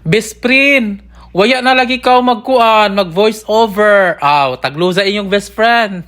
Best friend, waya na lagi ka magkuan, mag voice over. Aw, tagluza inyong best friend.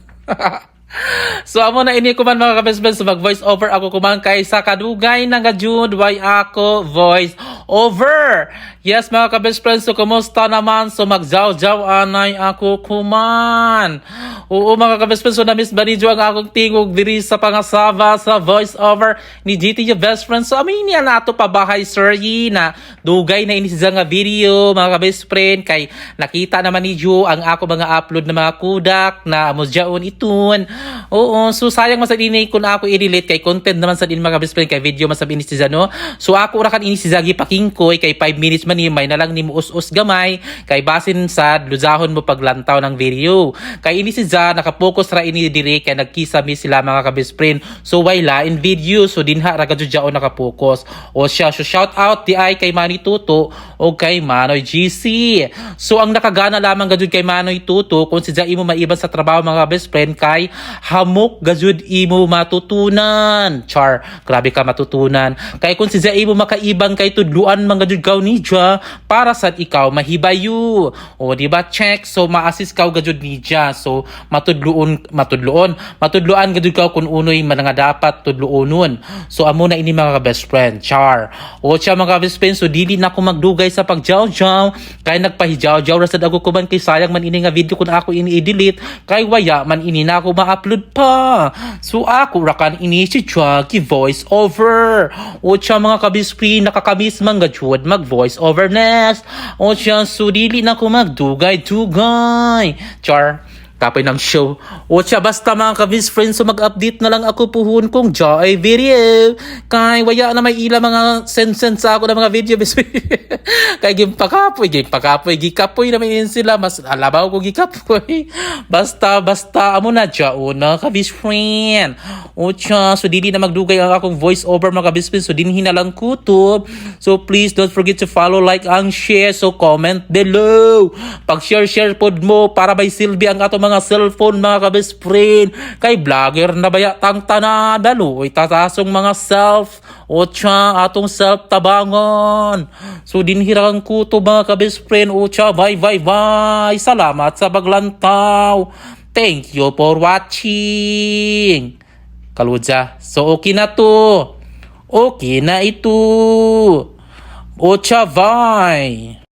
So amo na ini ko man mga ka-best friends, so mag voice over ako kuman kay sa kadugay ng gajud why ako voice over. Yes mga ka-best friends, so kumusta naman? So magjaw-jaw anay ako kuman. Oo mga ka-best friends, so na-miss ba ni Jo ang akong tingog diri sa pangasaba sa voice over ni GT your best friend. So amin niya na ato pabahay sir na dugay na ini siya nga video mga ka-best friend kay nakita naman ni Jo ang ako mga upload na mga kudak na amosjaon itun. Oo, so sayang masad ini kung ako i-delete kay content naman sa din mga best friend kay video masab ini si Zano. So ako ra kan ini si Zagi pakingkoy kay 5 minutes man ni may na lang ni mo us-us gamay kay basin sa luzahon mo paglantaw ng video. Kay ini si Za nakapokus ra ini dire kay nagkisami sila mga ka-best friend. So wala in video so dinha ra gadyo jao nakapokus. O siya so shout out di ay kay Manny Tuto o kay Manoy GC. So ang nakagana lamang gadyo kay Manoy Tuto kung si Za imo maiban sa trabaho mga best friend kay hamok gajud imo matutunan. Char, grabe ka matutunan. Kay kung si Za imo makaibang kay tudluan mga gajud kaw ni Ja para sa ikaw mahibayo. O di ba check so ma-assist kaw gajud ni Ja. So matudluon gajud kaw kun unoy man nga dapat tudluonon. So amo na ini mga best friend. Char. O siya mga best friend so dili na ko magdugay sa pagjaw-jaw kay nagpahijaw-jaw ra sad ako kuman kay sayang man ini nga video kun ako ini i-delete kay waya man ini na ako ma-upload pa. So ako rakan ini si Chucky voice over. O siya mga kabispri nakakamiss man gajud mag voice over next. O siya so dili na ko magdugay-dugay. Char. Kapoy ng show. O siya basta mga ka-best friends so mag-update na lang ako puhun kung joy video. Kay waya na may ila mga send sa ako ng mga video. Kay gipakapoy gikapoy na may sila. Mas alabaw ko gikapoy. Basta amo na dya una ka-best friend. O siya so dili na magdugay ang akong voice over mga ka-best friends. So dinhin na lang kutob. So please don't forget to follow, like, and share. So comment below. Pag share pod mo para may silbi ang ato mga cellphone mga ka-best friend. Kay vlogger na baya tang tanan dalo tatasong mga self o tsa atong self tabangon. So dinhirang ko to mga ka-best friend o tsa bye. Salamat sa paglantaw. Thank you for watching. Kaludja. So okay na to. Okay na ito. O tsa bye.